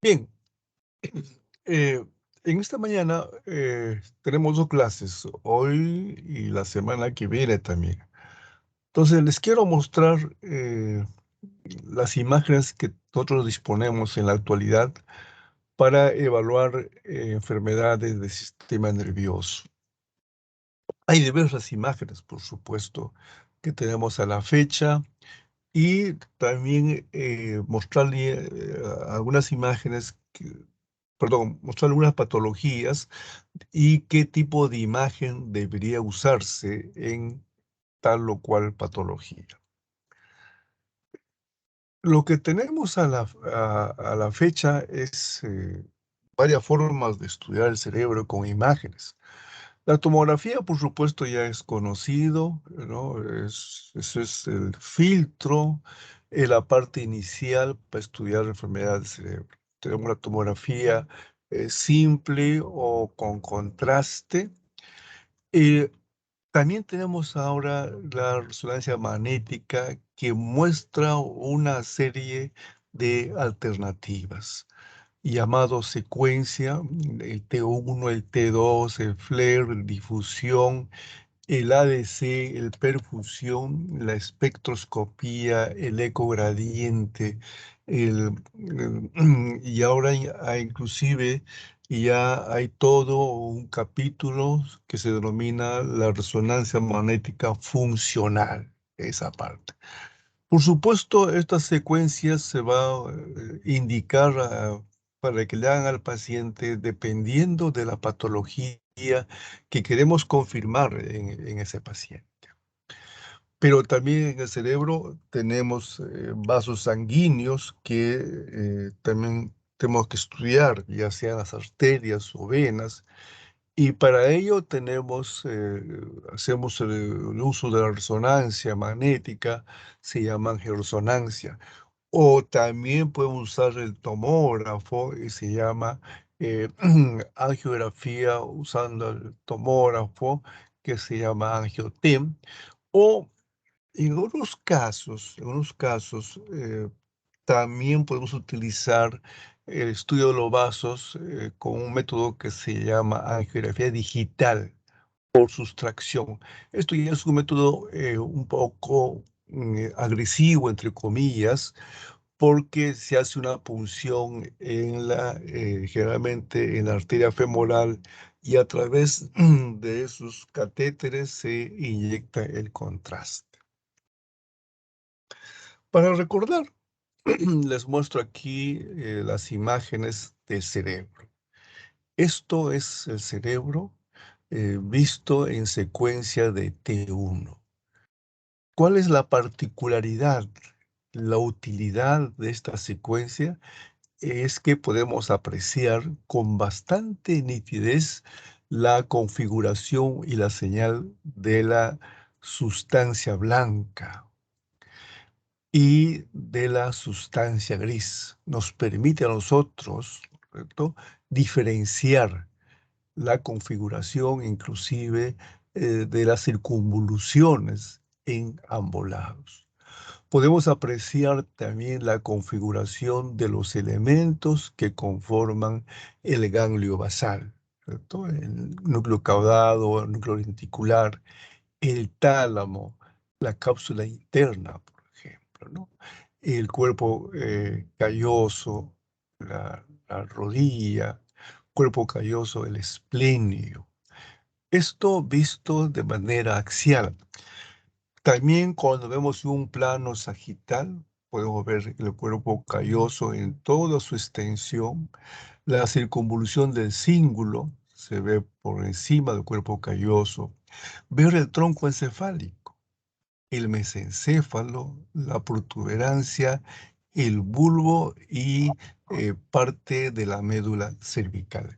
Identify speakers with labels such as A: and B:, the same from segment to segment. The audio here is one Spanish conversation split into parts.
A: Bien, eh, en esta mañana tenemos dos clases, hoy y la semana que viene también. Entonces, les quiero mostrar las imágenes que nosotros disponemos en la actualidad para evaluar enfermedades del sistema nervioso. Hay diversas imágenes, por supuesto, que tenemos a la fecha y también mostrarle algunas imágenes, perdón, mostrar algunas patologías y qué tipo de imagen debería usarse en tal o cual patología. Lo que tenemos a la fecha es varias formas de estudiar el cerebro con imágenes. La tomografía, por supuesto, ya es conocido, ¿no? Ese es el filtro en la parte inicial para estudiar enfermedades del cerebro. Tenemos la tomografía simple o con contraste. Eh, También tenemos ahora la resonancia magnética que muestra una serie de alternativas, llamado secuencia, el T1, el T2, el FLAIR, el difusión, el ADC, el perfusión, la espectroscopía, el ecogradiente, y ahora inclusive ya hay todo un capítulo que se denomina la resonancia magnética funcional, esa parte. Por supuesto, estas secuencias se va a indicar para que le hagan al paciente dependiendo de la patología que queremos confirmar en ese paciente. Pero también en el cerebro tenemos vasos sanguíneos que también tenemos que estudiar, ya sean las arterias o venas, y para ello hacemos el uso de la resonancia magnética, se llama angioresonancia. O también podemos usar el tomógrafo y se llama eh, angiografía usando el tomógrafo que se llama angiotem. O en unos casos también podemos utilizar el estudio de los vasos con un método que se llama angiografía digital por sustracción. Esto ya es un método un poco agresivo, entre comillas, porque se hace una punción generalmente en la arteria femoral y a través de esos catéteres se inyecta el contraste. Para recordar, les muestro aquí las imágenes del cerebro. Esto es el cerebro visto en secuencia de T1. ¿Cuál es la particularidad, la utilidad de esta secuencia? Es que podemos apreciar con bastante nitidez la configuración y la señal de la sustancia blanca y de la sustancia gris. Nos permite a nosotros, ¿correcto?, diferenciar la configuración inclusive de las circunvoluciones en ambos lados. Podemos apreciar también la configuración de los elementos que conforman el ganglio basal, ¿cierto? El núcleo caudado, el núcleo lenticular, el tálamo, la cápsula interna, por ejemplo, ¿no? El cuerpo calloso, la rodilla, cuerpo calloso, el esplenio. Esto visto de manera axial. También cuando vemos un plano sagital, podemos ver el cuerpo calloso en toda su extensión. La circunvolución del cíngulo se ve por encima del cuerpo calloso. Ver el tronco encefálico, el mesencéfalo, la protuberancia, el bulbo y parte de la médula cervical.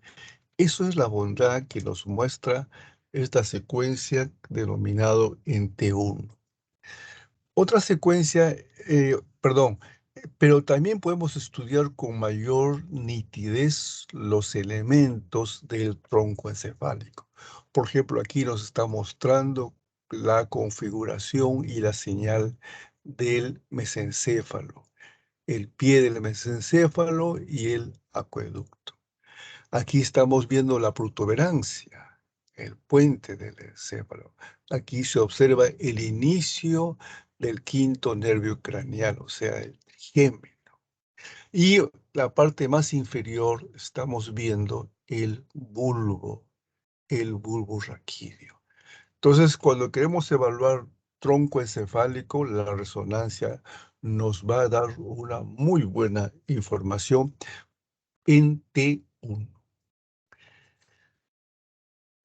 A: Eso es la bondad que nos muestra esta secuencia denominado en T1. Otra secuencia, perdón, pero también podemos estudiar con mayor nitidez los elementos del tronco encefálico. Por ejemplo, aquí nos está mostrando la configuración y la señal del mesencéfalo, el pie del mesencéfalo y el acueducto. Aquí estamos viendo la protuberancia, el puente del encéfalo. Aquí se observa el inicio del quinto nervio craneal, o sea, el trigémino. Y la parte más inferior estamos viendo el bulbo raquídeo. Entonces, cuando queremos evaluar tronco encefálico, la resonancia nos va a dar una muy buena información en T1.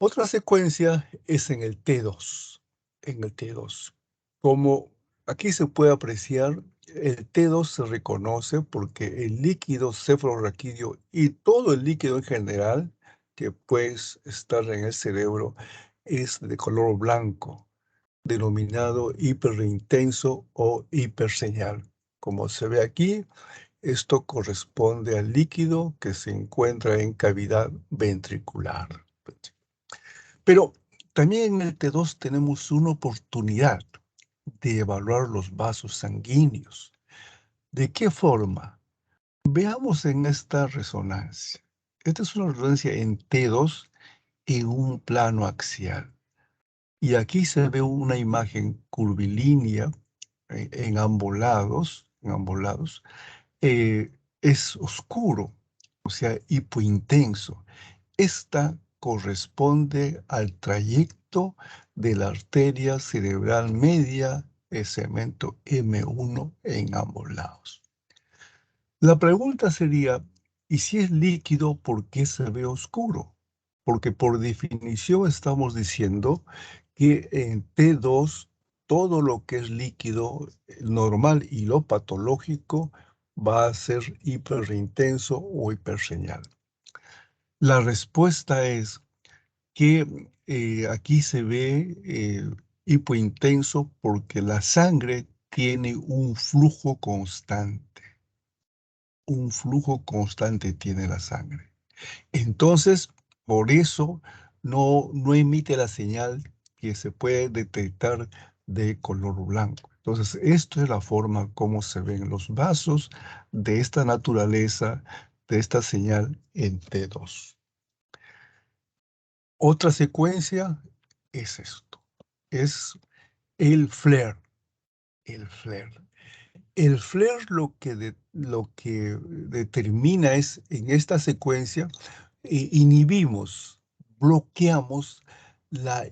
A: Otra secuencia es en el T2. En el T2. Como aquí se puede apreciar, el T2 se reconoce porque el líquido cefalorraquídeo y todo el líquido en general que puede estar en el cerebro es de color blanco, denominado hiperintenso o hiperseñal. Como se ve aquí, esto corresponde al líquido que se encuentra en cavidad ventricular. Pero también en el T2 tenemos una oportunidad de evaluar los vasos sanguíneos. ¿De qué forma? Veamos en esta resonancia. Esta es una resonancia en T2 en un plano axial. Y aquí se ve una imagen curvilínea en ambos lados, es oscuro, o sea, hipointenso. Esta corresponde al trayecto de la arteria cerebral media, el segmento M1 en ambos lados. La pregunta sería, ¿y si es líquido, por qué se ve oscuro? Porque por definición estamos diciendo que en T2 todo lo que es líquido normal y lo patológico va a ser hiperintenso o hiperseñal. La respuesta es que aquí se ve hipointenso porque la sangre tiene un flujo constante. Un flujo constante tiene la sangre. Entonces, por eso no emite la señal que se puede detectar de color blanco. Entonces, esto es la forma como se ven los vasos de esta naturaleza, de esta señal en T2. Otra secuencia es esto, es el flare, el flare. El flare lo que determina es, en esta secuencia, inhibimos, bloqueamos la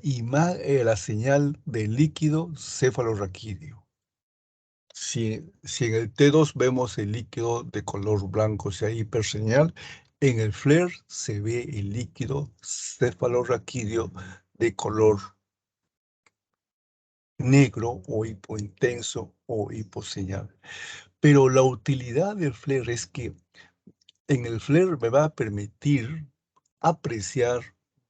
A: señal del líquido cefalorraquídeo. Si en el T2 vemos el líquido de color blanco, o sea, hiperseñal, en el flare se ve el líquido cefalorraquídeo de color negro o hipointenso o hiposeñal. Pero la utilidad del flare es que en el flare me va a permitir apreciar,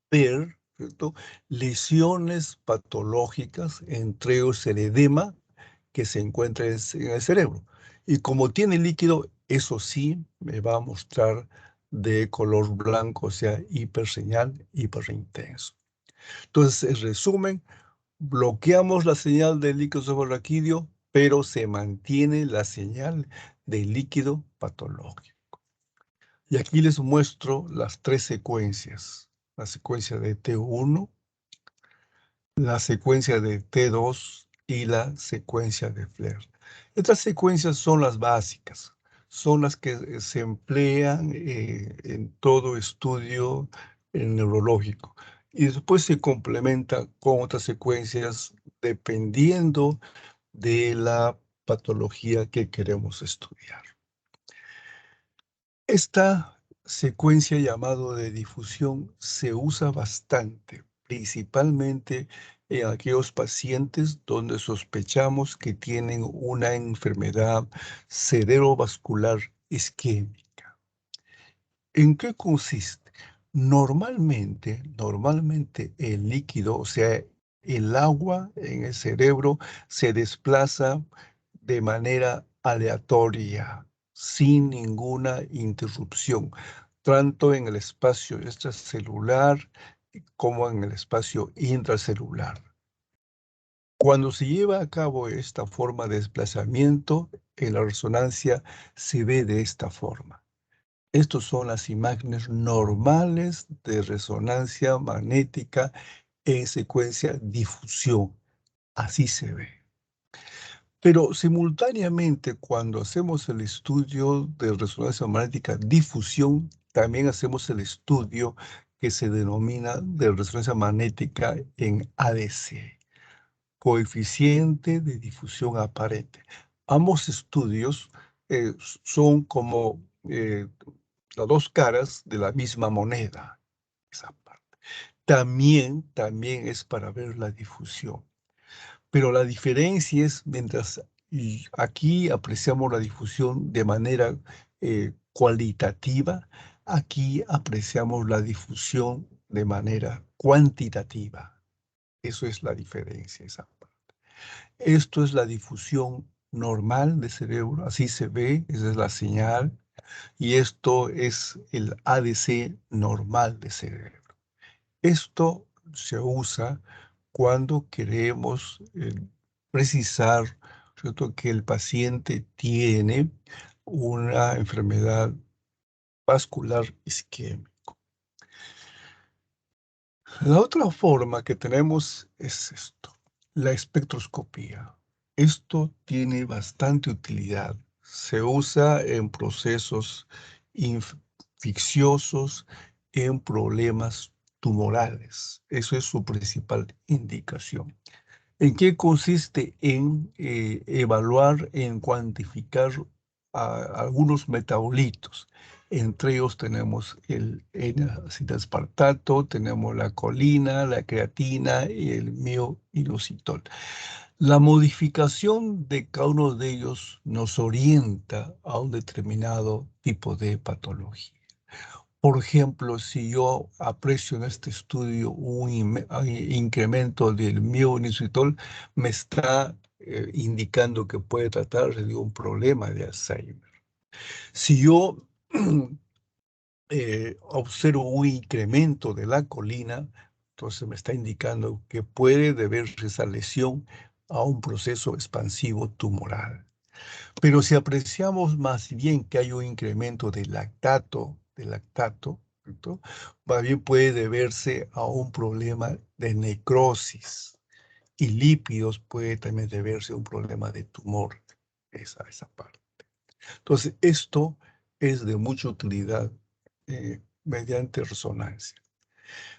A: ver, ¿cierto?, lesiones patológicas, entre ellos el edema que se encuentra en el cerebro. Y como tiene líquido, eso sí me va a mostrar de color blanco, o sea, hiperseñal, hiperintenso. Entonces, en resumen, bloqueamos la señal del líquido cefalorraquídeo, pero se mantiene la señal del líquido patológico. Y aquí les muestro las tres secuencias. La secuencia de T1, la secuencia de T2 y la secuencia de Flair. Estas secuencias son las básicas, son las que se emplean en todo estudio neurológico. Y después se complementa con otras secuencias dependiendo de la patología que queremos estudiar. Esta secuencia llamado de difusión se usa bastante, principalmente en aquellos pacientes donde sospechamos que tienen una enfermedad cerebrovascular isquémica. ¿En qué consiste? Normalmente el líquido, o sea, el agua en el cerebro se desplaza de manera aleatoria, sin ninguna interrupción, tanto en el espacio extracelular como en el espacio intracelular. Cuando se lleva a cabo esta forma de desplazamiento, en la resonancia se ve de esta forma. Estas son las imágenes normales de resonancia magnética en secuencia difusión. Así se ve. Pero simultáneamente, cuando hacemos el estudio de resonancia magnética difusión, también hacemos el estudio que se denomina de resonancia magnética en ADC, coeficiente de difusión aparente. Ambos estudios son como las dos caras de la misma moneda. Esa parte. También es para ver la difusión. Pero la diferencia es, mientras aquí apreciamos la difusión de manera cualitativa, aquí apreciamos la difusión de manera cuantitativa. Eso es la diferencia, esa parte. Esto es la difusión normal del cerebro, así se ve, esa es la señal, y esto es el ADC normal del cerebro. Esto se usa cuando queremos precisar, ¿cierto?, que el paciente tiene una enfermedad vascular isquémica. La otra forma que tenemos es esto, la espectroscopía. Esto tiene bastante utilidad. Se usa en procesos infecciosos, en problemas tumorales. Eso es su principal indicación. ¿En qué consiste? En evaluar, en cuantificar algunos metabolitos. Entre ellos tenemos el N-acetilespartato, tenemos la colina, la creatina y el mioinositol. La modificación de cada uno de ellos nos orienta a un determinado tipo de patología. Por ejemplo, si yo aprecio en este estudio un incremento del mioinositol, me está indicando que puede tratarse de un problema de Alzheimer. Si yo observo un incremento de la colina, entonces me está indicando que puede deberse esa lesión a un proceso expansivo tumoral. Pero si apreciamos más bien que hay un incremento de lactato, ¿cierto?, más bien puede deberse a un problema de necrosis. Y lípidos puede también deberse a un problema de tumor, esa parte. Entonces, esto es de mucha utilidad mediante resonancia.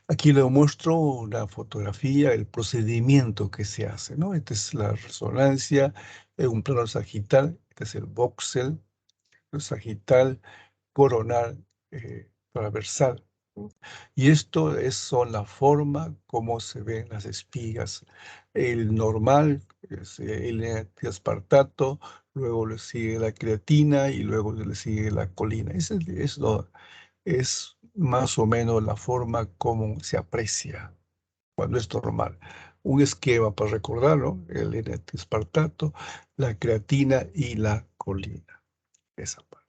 A: Aquí le muestro una fotografía, el procedimiento que se hace, ¿no? Esta es la resonancia en un plano sagital, este es el voxel, el sagital, coronal, transversal, ¿no? Y esto son la forma como se ven las espigas. El normal es el aspartato, luego le sigue la creatina y luego le sigue la colina. Es más o menos la forma como se aprecia cuando es normal. Un esquema para recordarlo, el N-aspartato, la creatina y la colina. Esa parte.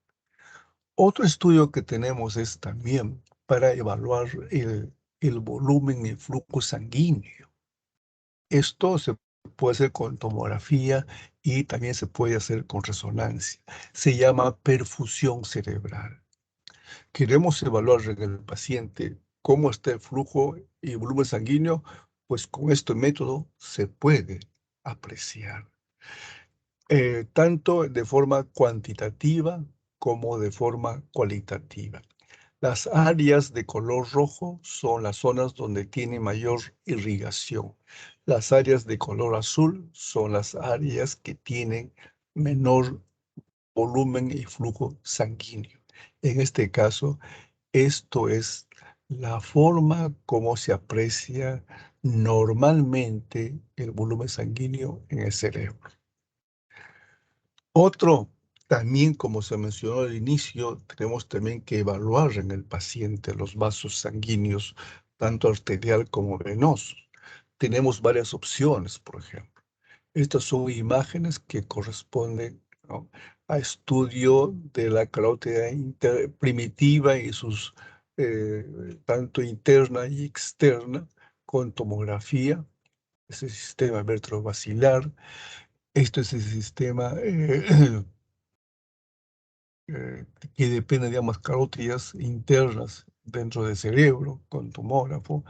A: Otro estudio que tenemos es también para evaluar el volumen y el flujo sanguíneo. Esto se puede hacer con tomografía y también se puede hacer con resonancia. Se llama perfusión cerebral. Queremos evaluar en el paciente cómo está el flujo y volumen sanguíneo, pues con este método se puede apreciar, tanto de forma cuantitativa como de forma cualitativa. Las áreas de color rojo son las zonas donde tiene mayor irrigación. Las áreas de color azul son las áreas que tienen menor volumen y flujo sanguíneo. En este caso, esto es la forma como se aprecia normalmente el volumen sanguíneo en el cerebro. Otro, también como se mencionó al inicio, tenemos también que evaluar en el paciente los vasos sanguíneos, tanto arterial como venoso. Tenemos varias opciones, por ejemplo. Estas son imágenes que corresponden, ¿no?, a estudio de la carótida primitiva y sus, tanto interna y externa, con tomografía, ese sistema vertebrovascular. Esto es el sistema que depende de ambas carótidas internas dentro del cerebro con tomógrafo.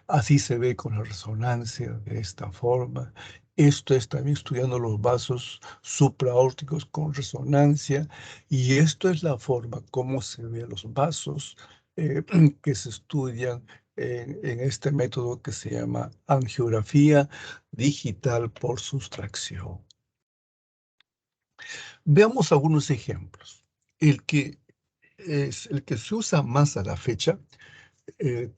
A: Así se ve con la resonancia de esta forma. Esto es también estudiando los vasos supraórticos con resonancia, y esto es la forma como se ven los vasos que se estudian en este método que se llama angiografía digital por sustracción. Veamos algunos ejemplos. El que es el que se usa más a la fecha,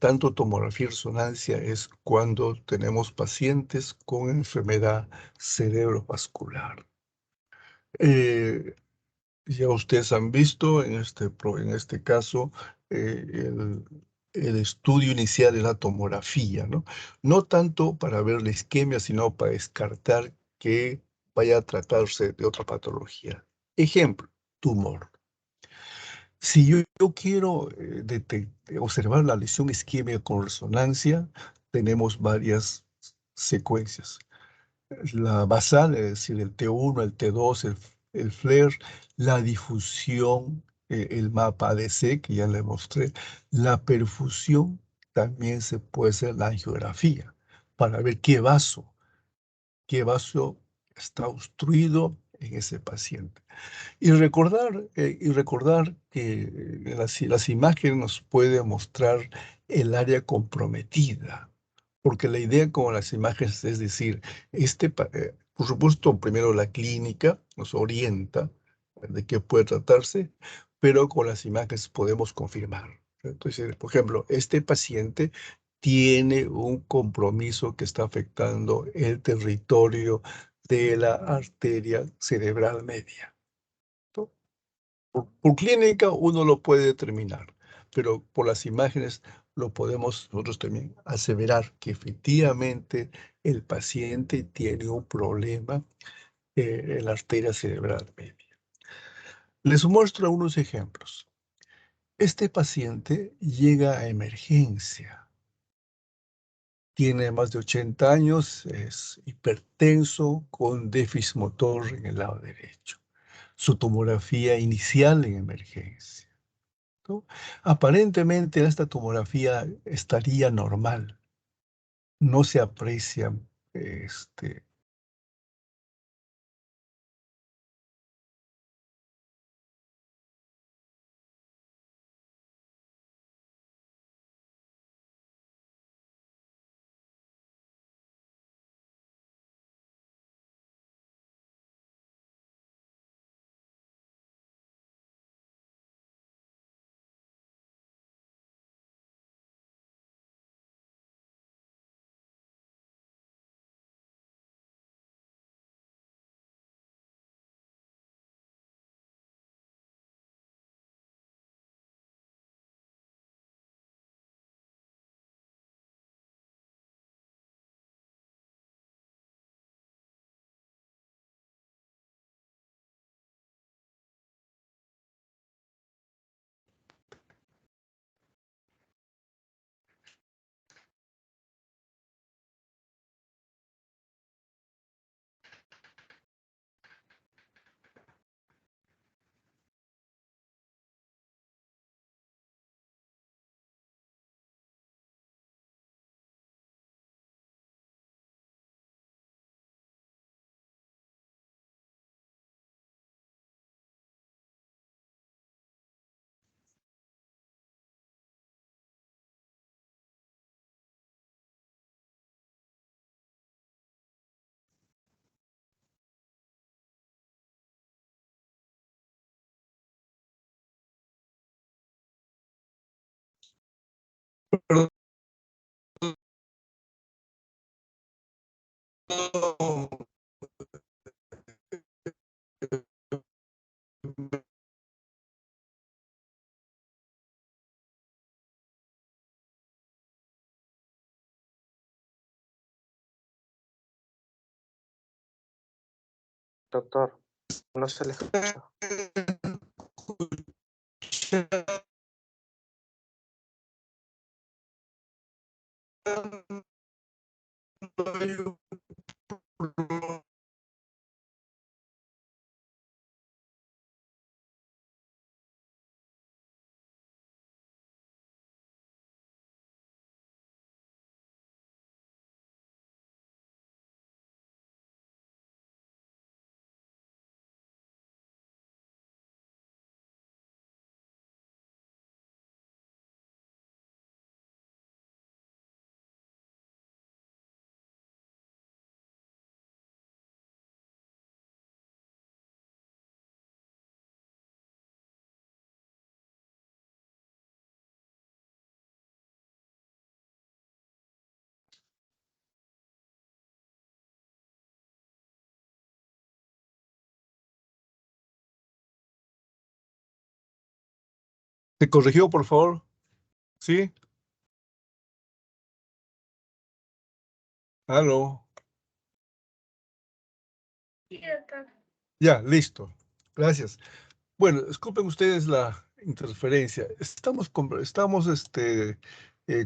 A: tanto tomografía y resonancia, es cuando tenemos pacientes con enfermedad cerebrovascular. Eh, ya ustedes han visto en este caso el estudio inicial de la tomografía, ¿no? No tanto para ver la isquemia, sino para descartar que vaya a tratarse de otra patología. Ejemplo, tumor. Si yo quiero observar la lesión isquémica con resonancia, tenemos varias secuencias. La basal, es decir, el T1, el T2, el FLAIR, la difusión, el mapa ADC, que ya le mostré, la perfusión, también se puede hacer la angiografía para ver qué vaso está obstruido en ese paciente. Y recordar que las imágenes nos pueden mostrar el área comprometida, porque la idea con las imágenes es decir, por supuesto, primero la clínica nos orienta de qué puede tratarse, pero con las imágenes podemos confirmar. Entonces, por ejemplo, este paciente tiene un compromiso que está afectando el territorio de la arteria cerebral media. ¿No? Por clínica uno lo puede determinar, pero por las imágenes lo podemos nosotros también aseverar que efectivamente el paciente tiene un problema en la arteria cerebral media. Les muestro unos ejemplos. Este paciente llega a emergencia. Tiene más de 80 años, es hipertenso con déficit motor en el lado derecho. Su tomografía inicial en emergencia, ¿no? Aparentemente esta tomografía estaría normal, no se aprecia, este,
B: Doctor, no se le escucha.
A: ¿Se corrigió, por favor? ¿Sí? ¿Aló? Ya, listo. Gracias. Bueno, disculpen ustedes la interferencia. Estamos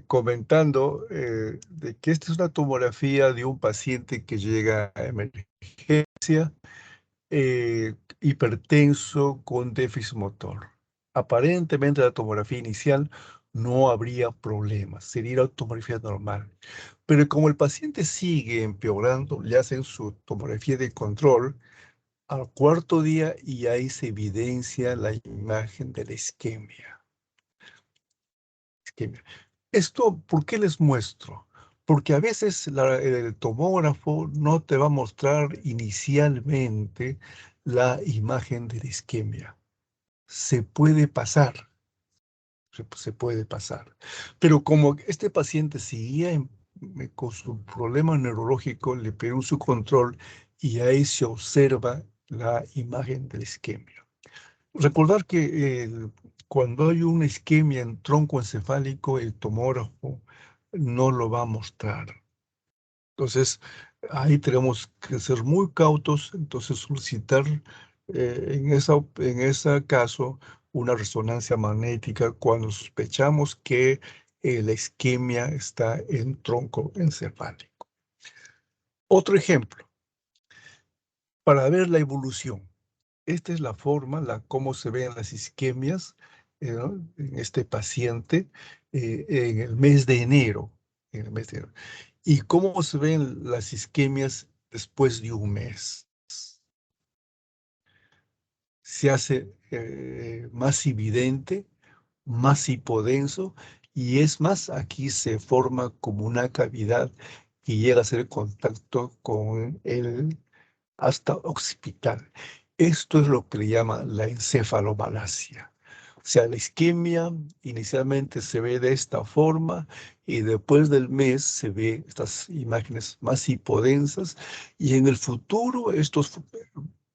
A: comentando de que esta es una tomografía de un paciente que llega a emergencia, hipertenso con déficit motor. Aparentemente la tomografía inicial no habría problemas, sería la tomografía normal. Pero como el paciente sigue empeorando, le hacen su tomografía de control al cuarto día y ahí se evidencia la imagen de la isquemia. Esto, ¿por qué les muestro? Porque a veces el tomógrafo no te va a mostrar inicialmente la imagen de la isquemia. Se puede pasar, se puede pasar. Pero como este paciente seguía con su problema neurológico, le pidieron su control y ahí se observa la imagen de la isquemia. Recordar que cuando hay una isquemia en tronco encefálico, el tomógrafo no lo va a mostrar. Entonces, ahí tenemos que ser muy cautos, entonces solicitar en ese caso una resonancia magnética cuando sospechamos que la isquemia está en tronco encefálico. Otro ejemplo, para ver la evolución. Esta es la forma, cómo se ven las isquemias ¿no? En este paciente en el mes de enero. En el mes de enero. Y cómo se ven las isquemias después de un mes. Se hace más evidente, más hipodenso, y es más, aquí se forma como una cavidad que llega a hacer contacto con el hasta occipital. Esto es lo que le llama la encefalomalacia. O sea, la isquemia inicialmente se ve de esta forma y después del mes se ve estas imágenes más hipodensas y en el futuro estos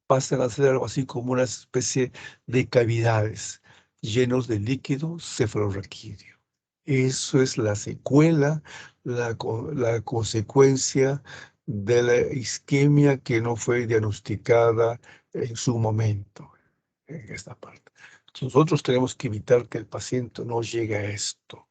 A: pasan a ser algo así como una especie de cavidades llenos de líquido cefalorraquídeo. Eso es la secuela, la consecuencia de la isquemia que no fue diagnosticada en su momento, en esta parte. Nosotros tenemos que evitar que el paciente no llegue a esto.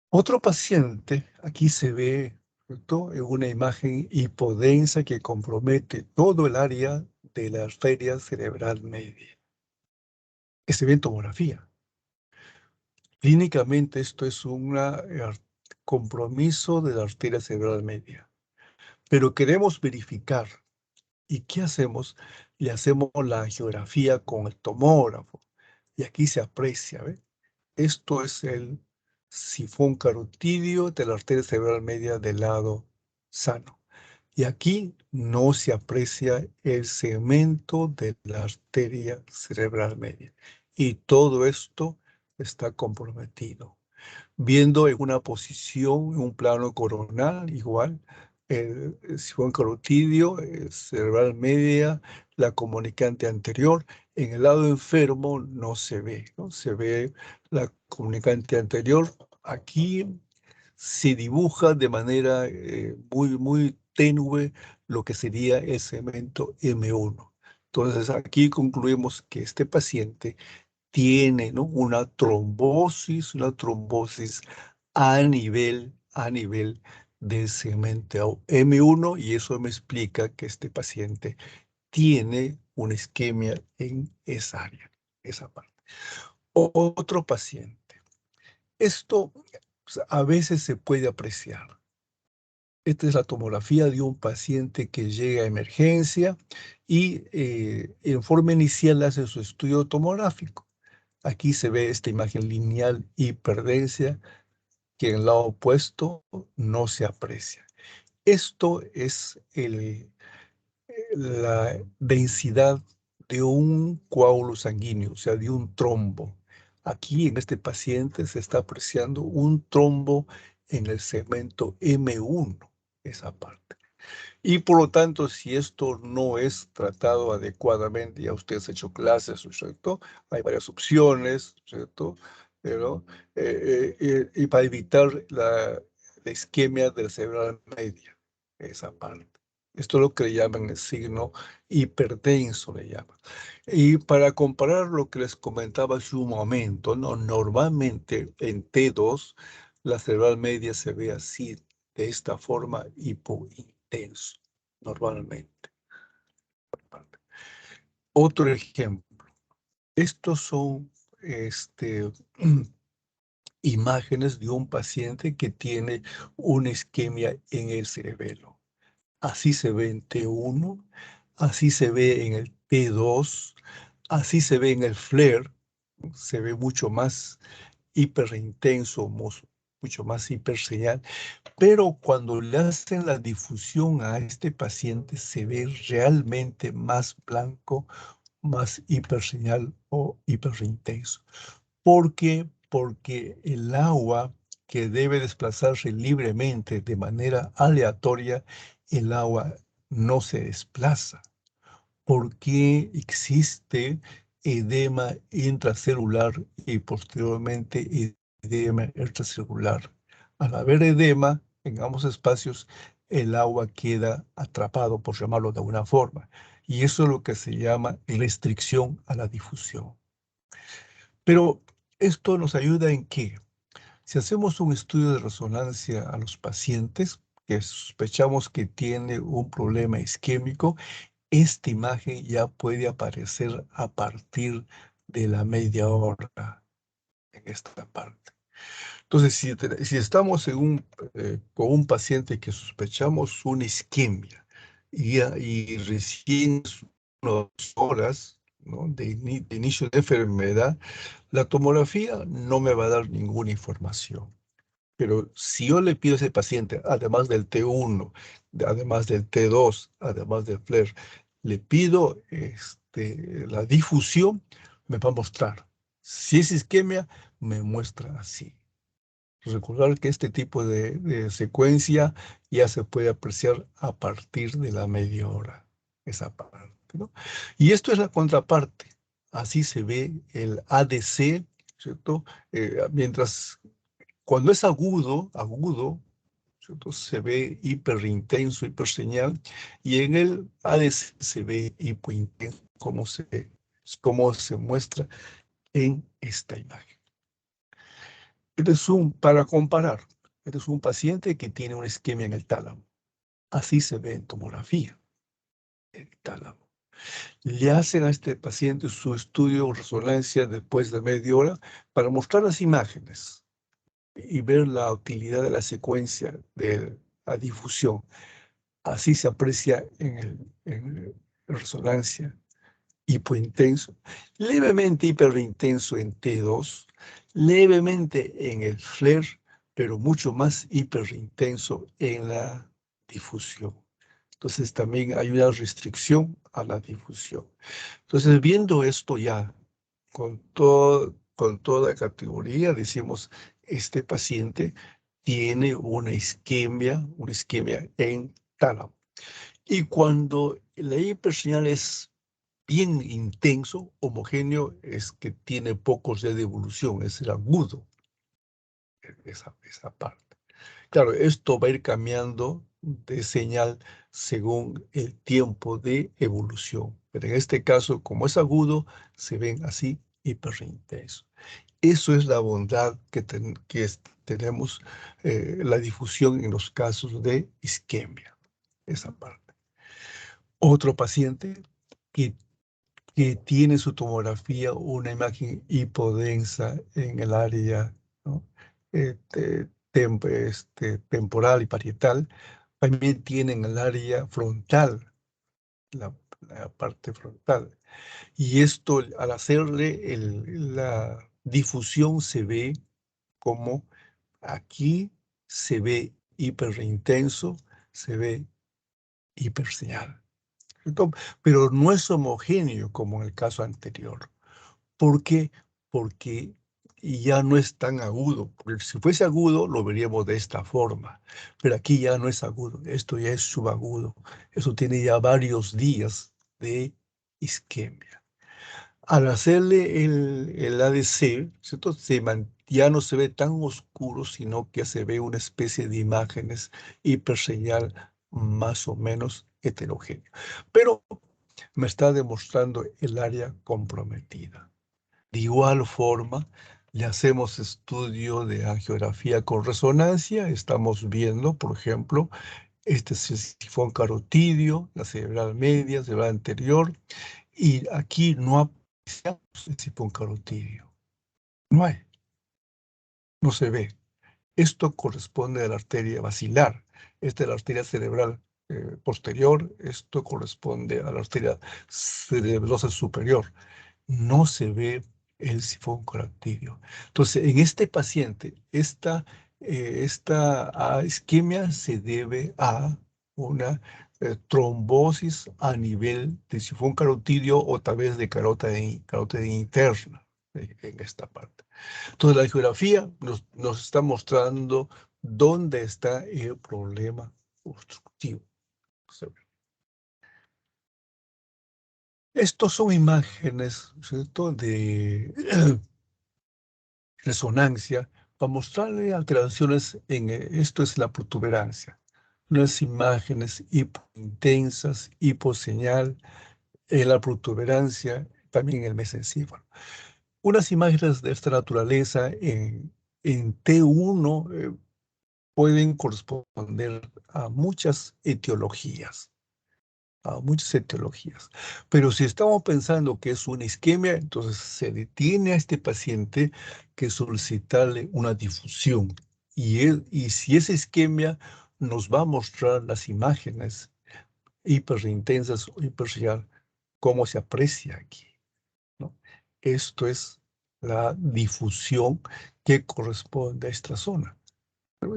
A: Otro paciente, aquí se ve, ¿cierto? En una imagen hipodensa que compromete todo el área de la arteria cerebral media, que se ve en tomografía. Clínicamente esto es un compromiso de la arteria cerebral media, pero queremos verificar. ¿Y qué hacemos? Le hacemos la angiografía con el tomógrafo. Y aquí se aprecia, ¿ve? Esto es el sifón carotidio de la arteria cerebral media del lado sano. Y aquí no se aprecia el segmento de la arteria cerebral media. Y todo esto está comprometido viendo en una posición, en un plano coronal, igual, el sifón carotidio, cerebral media, la comunicante anterior. En el lado enfermo no se ve, ¿no? Se ve la comunicante anterior. Aquí se dibuja de manera muy tenue lo que sería el segmento M1. Entonces aquí concluimos que este paciente tiene, ¿no? Una trombosis a nivel del segmento M1 y eso me explica que este paciente tiene una isquemia en esa área, esa parte. Otro paciente. Esto pues, a veces se puede apreciar. Esta es la tomografía de un paciente que llega a emergencia y en forma inicial hace su estudio tomográfico. Aquí se ve esta imagen lineal hiperdensa que en el lado opuesto no se aprecia. Esto es la densidad de un coágulo sanguíneo, o sea, de un trombo. Aquí en este paciente se está apreciando un trombo en el segmento M1, esa parte. Y por lo tanto, si esto no es tratado adecuadamente, ya usted ha hecho clases, ¿cierto? Hay varias opciones, ¿cierto? Pero, y para evitar la isquemia del cerebral media, esa parte. Esto es lo que le llaman el signo hipertenso, le llaman. Y para comparar lo que les comentaba hace un momento, ¿no? Normalmente en T2, la cerebral media se ve así, de esta forma, hipointenso, normalmente. Otro ejemplo. Estos son imágenes de un paciente que tiene una isquemia en el cerebelo. Así se ve en T1, así se ve en el T2, así se ve en el FLAIR, se ve mucho más hiperintenso, mucho más hiperseñal, pero cuando le hacen la difusión a este paciente se ve realmente más blanco, más hiperseñal o hiperintenso. ¿Por qué? Porque el agua que debe desplazarse libremente de manera aleatoria, el agua no se desplaza. ¿Por qué existe edema intracelular y posteriormente edema extracelular? Al haber edema en ambos espacios, el agua queda atrapado, por llamarlo de alguna forma. Y eso es lo que se llama restricción a la difusión. Pero esto nos ayuda en qué? Si hacemos un estudio de resonancia a los pacientes que sospechamos que tiene un problema isquémico, esta imagen ya puede aparecer a partir de la media hora en esta parte. Entonces, si estamos con un paciente que sospechamos una isquemia y recién unas horas, ¿no?, de inicio de enfermedad, la tomografía no me va a dar ninguna información. Pero si yo le pido a ese paciente, además del T1, además del T2, además del FLAIR, le pido la difusión, me va a mostrar. Si es isquemia, me muestra así. Recordar que este tipo de secuencia ya se puede apreciar a partir de la media hora, esa parte, ¿no? Y esto es la contraparte. Así se ve el ADC, ¿cierto? Mientras cuando es agudo, ¿cierto?, se ve hiperintenso, hiperseñal, y en el ADC se ve hipointenso, como se muestra en esta imagen. Para comparar, este es un paciente que tiene una isquemia en el tálamo. Así se ve en tomografía, el tálamo. Le hacen a este paciente su estudio o resonancia después de media hora para mostrar las imágenes y ver la utilidad de la secuencia de la difusión. Así se aprecia en resonancia hipointenso, levemente hiperintenso en T2, levemente en el FLAIR, pero mucho más hiperintenso en la difusión. Entonces también hay una restricción a la difusión. Entonces, viendo esto ya con toda categoría, decimos, este paciente tiene una isquemia en tálamo. Y cuando la hiperseñal es bien intenso, homogéneo, es que tiene pocos días de evolución, es el agudo, esa parte. Claro, esto va a ir cambiando de señal según el tiempo de evolución. Pero en este caso, como es agudo, se ven así hiperintensos. Eso es la bondad tenemos, la difusión en los casos de isquemia, esa parte. Otro paciente que, que tiene su tomografía una imagen hipodensa en el área, ¿no?, temporal y parietal, también tiene en el área frontal, la parte frontal. Y esto, al hacerle la difusión, se ve como aquí se ve hiperintenso, se ve hiperseñal. Pero no es homogéneo como en el caso anterior. ¿Por qué? Porque y ya no es tan agudo, porque si fuese agudo lo veríamos de esta forma, pero aquí ya no es agudo, esto ya es subagudo, eso tiene ya varios días de isquemia. Al hacerle el ADC, ¿cierto? Ya no se ve tan oscuro, sino que se ve una especie de imágenes hiperseñal más o menos heterogénea. Pero me está demostrando el área comprometida. De igual forma, le hacemos estudio de angiografía con resonancia. Estamos viendo, por ejemplo, este es el sifón carotidio, la cerebral media, cerebral anterior, y aquí no apreciamos el sifón carotidio. No hay, no se ve. Esto corresponde a la arteria basilar. Esta es la arteria cerebral posterior. Esto corresponde a la arteria cerebrosa superior. No se ve el sifón carotidio. Entonces, en este paciente, esta isquemia se debe a una trombosis a nivel de sifón carotidio o tal vez de carótida interna en esta parte. Entonces, la geografía nos está mostrando dónde está el problema obstructivo. Estos son imágenes, ¿cierto?, de resonancia para mostrarle alteraciones esto es la protuberancia. Unas imágenes hipointensas, hiposeñal, la protuberancia, también el mesencéfalo. Unas imágenes de esta naturaleza en T1 pueden corresponder a muchas etiologías. Pero si estamos pensando que es una isquemia, entonces se detiene a este paciente que solicitarle una difusión. Y si es isquemia, nos va a mostrar las imágenes hiperintensas o hiperreal, cómo se aprecia aquí, ¿no? Esto es la difusión que corresponde a esta zona.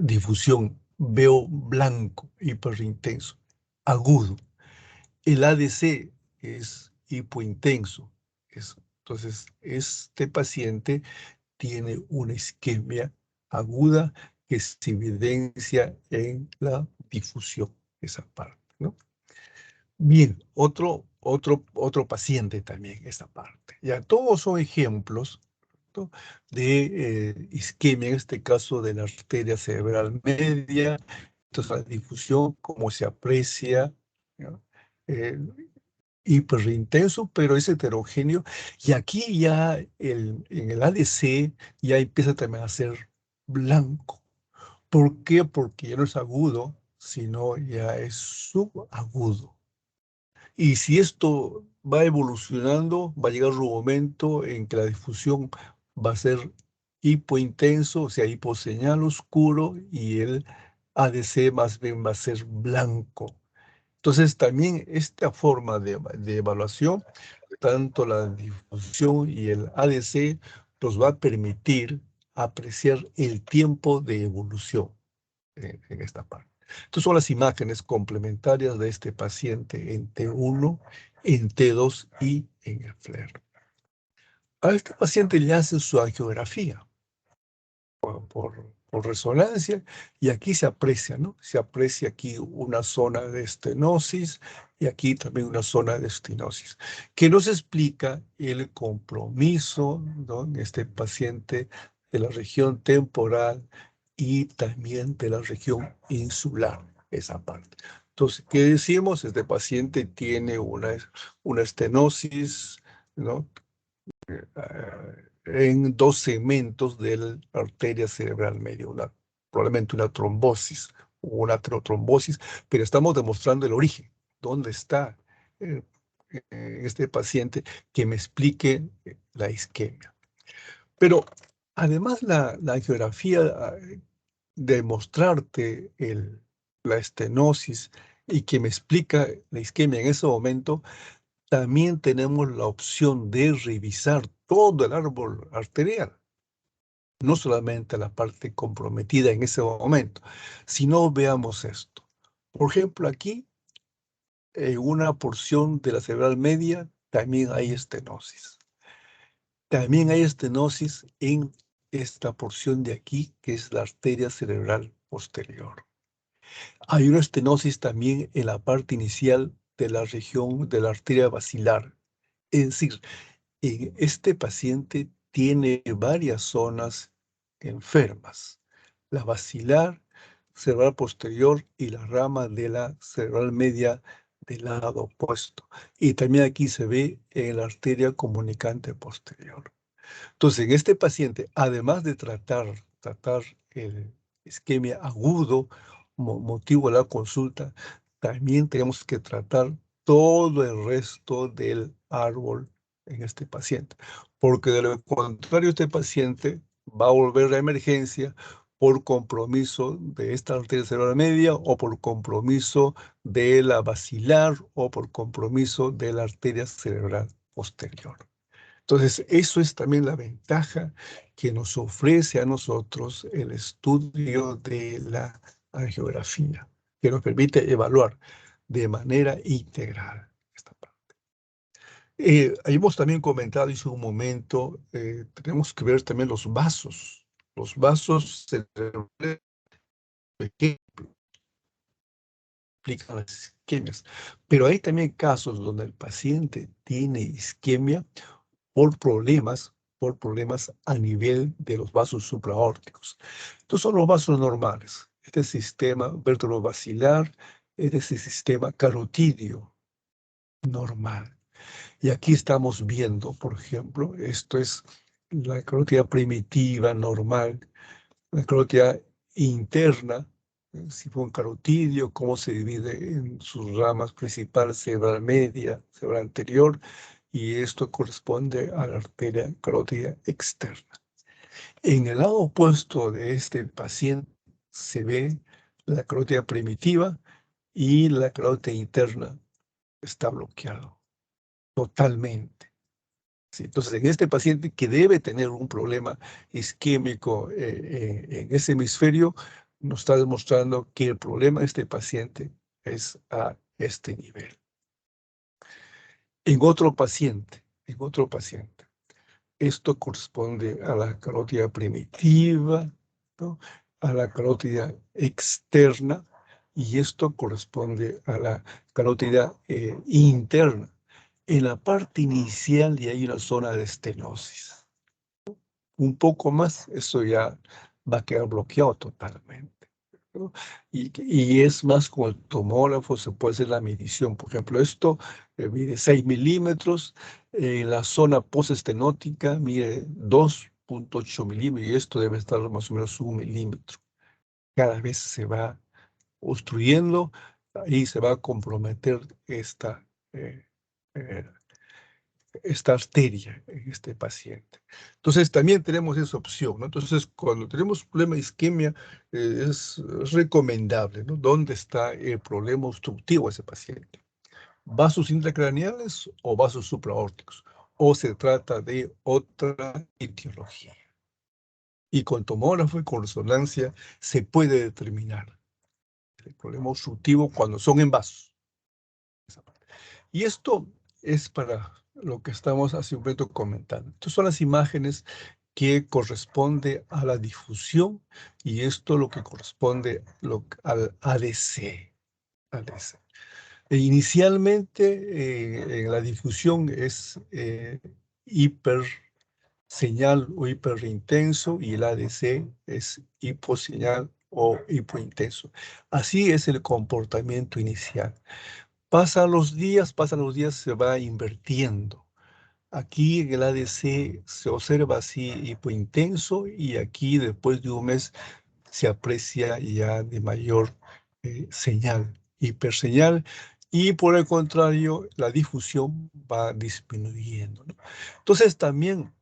A: Difusión, veo blanco, hiperintenso, agudo. El ADC es hipointenso. Entonces, este paciente tiene una isquemia aguda que se evidencia en la difusión, esa parte, ¿no? Bien, otro paciente también, esta parte. Ya, todos son ejemplos, ¿no?, de isquemia, en este caso de la arteria cerebral media. Entonces, la difusión, cómo se aprecia, ¿no? Eh, Hiperintenso, pero es heterogéneo. Y aquí ya en el ADC ya empieza también a ser blanco. ¿Por qué? Porque ya no es agudo, sino ya es subagudo. Y si esto va evolucionando, va a llegar un momento en que la difusión va a ser hipointenso, o sea, hiposeñal oscuro, y el ADC más bien va a ser blanco. Entonces, también esta forma de evaluación, tanto la difusión y el ADC, nos va a permitir apreciar el tiempo de evolución en esta parte. Estas son las imágenes complementarias de este paciente en T1, en T2 y en el FLAIR. A este paciente le hacen su angiografía por resonancia, y aquí se aprecia, ¿no? Se aprecia aquí una zona de estenosis y aquí también una zona de estenosis, que nos explica el compromiso, ¿no?, en este paciente de la región temporal y también de la región insular, esa parte. Entonces, ¿qué decimos? Este paciente tiene una estenosis, ¿no?, en dos segmentos de la arteria cerebral media, probablemente una trombosis o una trombosis, pero estamos demostrando el origen, dónde está eh, este paciente, que me explique la isquemia. Pero además la angiografía de mostrarte la estenosis y que me explica la isquemia en ese momento, también tenemos la opción de revisar todo el árbol arterial, no solamente la parte comprometida en ese momento, sino veamos esto. Por ejemplo, aquí, en una porción de la cerebral media, también hay estenosis. También hay estenosis en esta porción de aquí, que es la arteria cerebral posterior. Hay una estenosis también en la parte inicial de la región de la arteria basilar. Es decir, este paciente tiene varias zonas enfermas. La basilar, cerebral posterior y la rama de la cerebral media del lado opuesto. Y también aquí se ve en la arteria comunicante posterior. Entonces, en este paciente, además de tratar el isquemia agudo, motivo de la consulta, también tenemos que tratar todo el resto del árbol en este paciente, porque de lo contrario este paciente va a volver a emergencia por compromiso de esta arteria cerebral media o por compromiso de la basilar o por compromiso de la arteria cerebral posterior. Entonces, eso es también la ventaja que nos ofrece a nosotros el estudio de la angiografía, que nos permite evaluar de manera integral esta parte. Hemos también comentado hace un momento, tenemos que ver también los vasos cerebrales que implican las isquemias, pero hay también casos donde el paciente tiene isquemia por problemas a nivel de los vasos supraórticos. Estos son los vasos normales. Este sistema vertebrovascular es ese sistema carotidio normal. Y aquí estamos viendo, por ejemplo, esto es la carótida primitiva normal, la carótida interna, si fue un carotidio, cómo se divide en sus ramas principales, cerebral media, cerebral anterior, y esto corresponde a la arteria carótida externa. En el lado opuesto de este paciente se ve la carótida primitiva y la carótida interna está bloqueado totalmente. Sí, entonces, en este paciente que debe tener un problema isquémico en ese hemisferio, nos está demostrando que el problema de este paciente es a este nivel. En otro paciente, esto corresponde a la carótida primitiva, ¿no? A la carótida externa, y esto corresponde a la carótida interna. En la parte inicial ya hay una zona de estenosis. Un poco más, eso ya va a quedar bloqueado totalmente, ¿no? Y es más con el tomógrafo se puede hacer la medición. Por ejemplo, esto mide 6 milímetros, la zona postestenótica mide 2,8 milímetros y esto debe estar más o menos 1 milímetro. Cada vez se va obstruyendo y se va a comprometer eh, eh, esta arteria en este paciente. Entonces, también tenemos esa opción, ¿no? Entonces, cuando tenemos problema de isquemia, es recomendable, ¿no? ¿Dónde está el problema obstructivo de ese paciente? ¿Vasos intracraneales o vasos supraórticos? ¿O se trata de otra etiología? Y con tomógrafo y con resonancia se puede determinar el problema obstructivo cuando son en vasos. Y esto es para lo que estamos hace un momento comentando. Estas son las imágenes que corresponde a la difusión y esto lo que corresponde al ADC. ADC. Inicialmente en la difusión es hiperseñal o hiperintenso y el ADC es hiposeñal o hipointenso. Así es el comportamiento inicial. Pasan los días, se va invirtiendo. Aquí en el ADC se observa así hipointenso y aquí después de un mes se aprecia ya de mayor señal, hiperseñal, y por el contrario, la difusión va disminuyendo, ¿no? Entonces también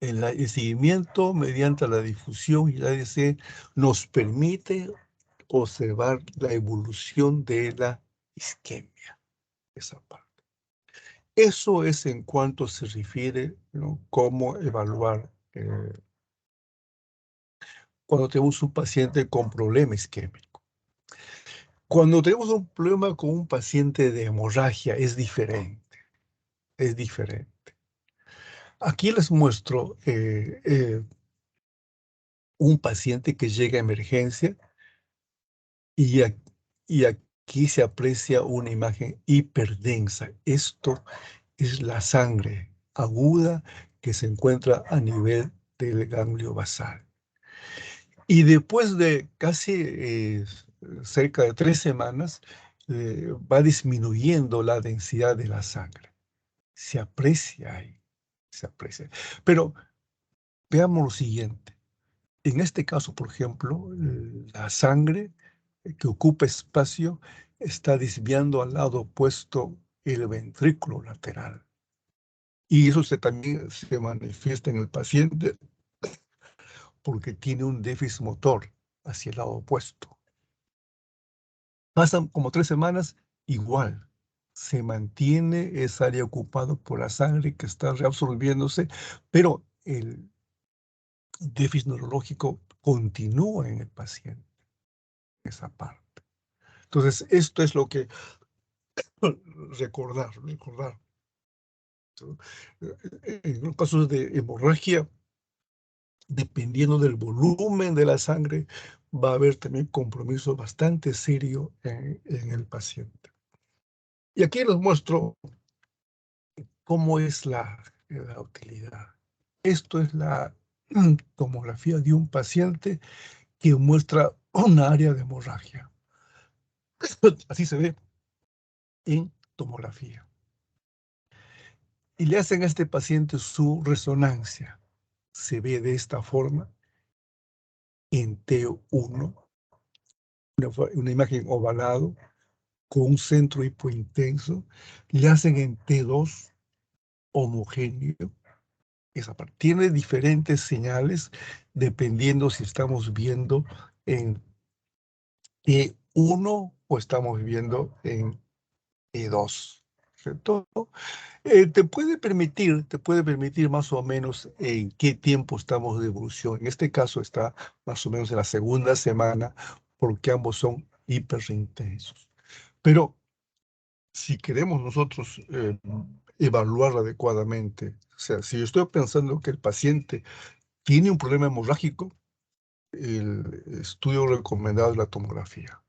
A: el seguimiento mediante la difusión y el ADC nos permite observar la evolución de la isquemia, esa parte. Eso es en cuanto se refiere, ¿no? Cómo evaluar cuando tenemos un paciente con problema isquémico. Cuando tenemos un problema con un paciente de hemorragia es diferente, es diferente. Aquí les muestro un paciente que llega a emergencia y, y aquí se aprecia una imagen hiperdensa. Esto es la sangre aguda que se encuentra a nivel del ganglio basal. Y después de casi cerca de 3 semanas, va disminuyendo la densidad de la sangre. Se aprecia ahí, se aprecia. Pero veamos lo siguiente. En este caso, por ejemplo, la sangre que ocupa espacio está desviando al lado opuesto el ventrículo lateral. Y eso también se manifiesta en el paciente porque tiene un déficit motor hacia el lado opuesto. Pasan como 3 semanas, igual. Se mantiene esa área ocupada por la sangre que está reabsorbiéndose, pero el déficit neurológico continúa en el paciente, esa parte. Entonces, esto es lo que recordar. En los casos de hemorragia, dependiendo del volumen de la sangre, va a haber también compromiso bastante serio en el paciente. Y aquí les muestro cómo es la utilidad. Esto es la tomografía de un paciente que muestra un área de hemorragia. Así se ve en tomografía. Y le hacen a este paciente su resonancia. Se ve de esta forma en T1, una imagen ovalado con un centro hipointenso. Le hacen en T2 homogéneo. Esa parte tiene diferentes señales dependiendo si estamos viendo en E1 o estamos viendo en E2. ¿Cierto? Te puede permitir más o menos en qué tiempo estamos de evolución. En este caso está más o menos en la segunda semana, porque ambos son hiperintensos. Pero si queremos nosotros evaluar adecuadamente, o sea, si yo estoy pensando que el paciente tiene un problema hemorrágico, el estudio recomendado es la tomografía.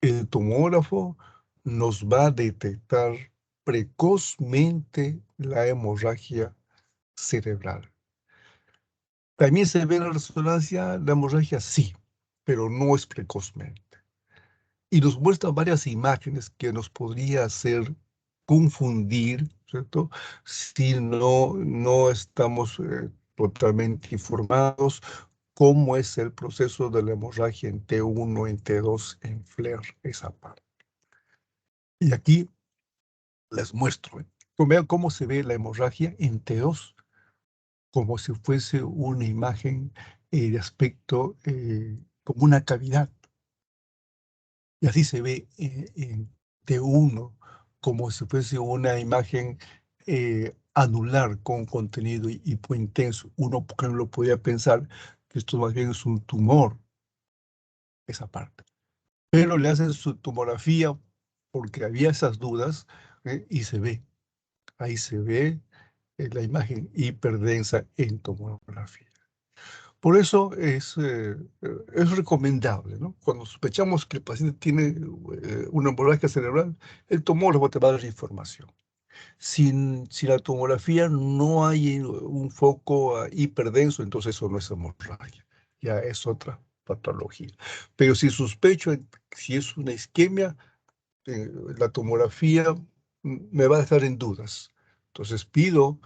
A: El tomógrafo nos va a detectar precozmente la hemorragia cerebral. ¿También se ve en la resonancia la hemorragia? Sí, pero no es precozmente. Y nos muestra varias imágenes que nos podría hacer confundir, ¿cierto? Si no estamos totalmente informados cómo es el proceso de la hemorragia en T1, en T2, en FLAIR, esa parte. Y aquí les muestro. Vean cómo se ve la hemorragia en T2, como si fuese una imagen de aspecto como una cavidad. Y así se ve en T1, como si fuese una imagen anular con contenido hipointenso. Uno, por ejemplo, podría pensar que esto más bien es un tumor, esa parte. Pero le hacen su tomografía porque había esas dudas y se ve. Ahí se ve la imagen hiperdensa en tomografía. Por eso es recomendable, ¿no? Cuando sospechamos que el paciente tiene una hemorragia cerebral, el tomógrafo te va a dar información. Si la tomografía no hay un foco hiperdenso, entonces eso no es hemorragia, ya es otra patología. Pero si sospecho, si es una isquemia, la tomografía me va a dejar en dudas. Entonces pido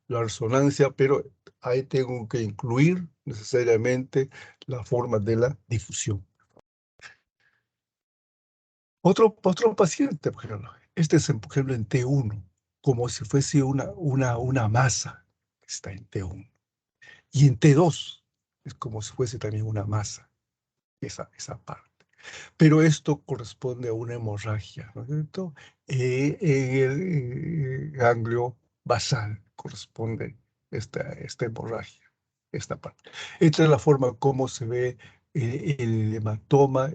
A: la resonancia, pero ahí tengo que incluir necesariamente la forma de la difusión. Otro paciente, por ejemplo, este es, por ejemplo, en T1, como si fuese una masa que está en T1. Y en T2 es como si fuese también una masa, esa parte. Pero esto corresponde a una hemorragia, ¿no es cierto? En el ganglio basal corresponde esta hemorragia, esta parte. Esta es la forma como se ve el hematoma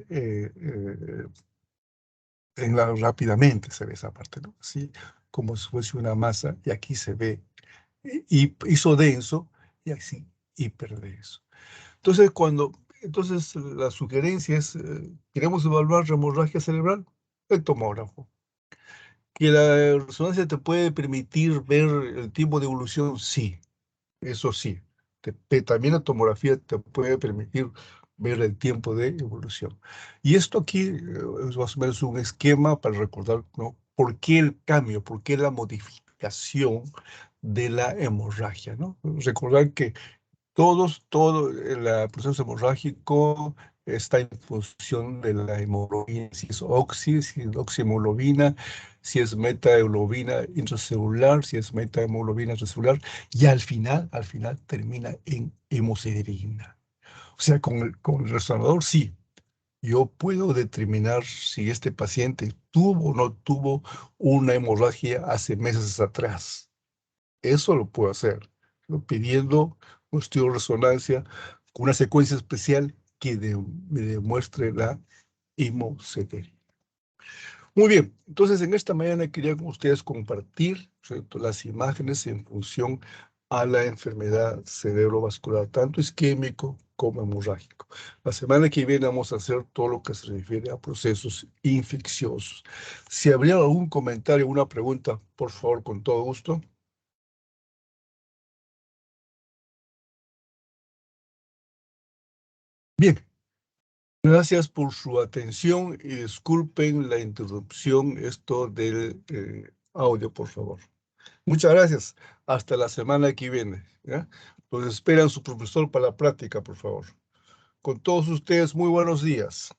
A: rápidamente, se ve esa parte, ¿no? Así como si fuese una masa, y aquí se ve hizo denso y así hiperdenso. Entonces la sugerencia es, ¿queremos evaluar hemorragia cerebral? El tomógrafo. ¿Que la resonancia te puede permitir ver el tiempo de evolución? Sí, eso sí. También la tomografía te puede permitir ver el tiempo de evolución. Y esto aquí es más o menos un esquema para recordar, ¿no? ¿Por qué el cambio? ¿Por qué la modificación de la hemorragia, ¿no? Recordar que todo el proceso hemorrágico está en función de la hemoglobina, si es si es oxihemoglobina, si es metahemoglobina intracelular, si es metahemoglobina intracelular, y al final termina en hemosiderina. O sea, con el resonador sí, yo puedo determinar si este paciente tuvo o no tuvo una hemorragia hace meses atrás. Eso lo puedo hacer, ¿no? Pidiendo un estudio de resonancia con una secuencia especial que me demuestre la hemocederia. Muy bien, entonces en esta mañana quería con ustedes compartir, ¿cierto?, las imágenes en función a la enfermedad cerebrovascular, tanto isquémico como hemorrágico. La semana que viene vamos a hacer todo lo que se refiere a procesos infecciosos. Si habría algún comentario, alguna pregunta, por favor, con todo gusto. Bien, gracias por su atención y disculpen la interrupción, esto del audio, por favor. Muchas gracias. Hasta la semana que viene, ¿ya? Los esperan su profesor para la práctica, por favor. Con todos ustedes, muy buenos días.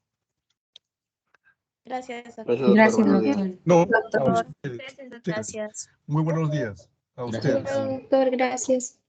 C: Gracias, doctor.
B: Gracias, doctor.
D: Gracias,
B: Buenos días.
D: doctor.
A: No, a
C: Doctor,
A: ustedes.
C: gracias.
A: Muy buenos días a
D: Gracias.
A: ustedes.
C: Doctor, gracias.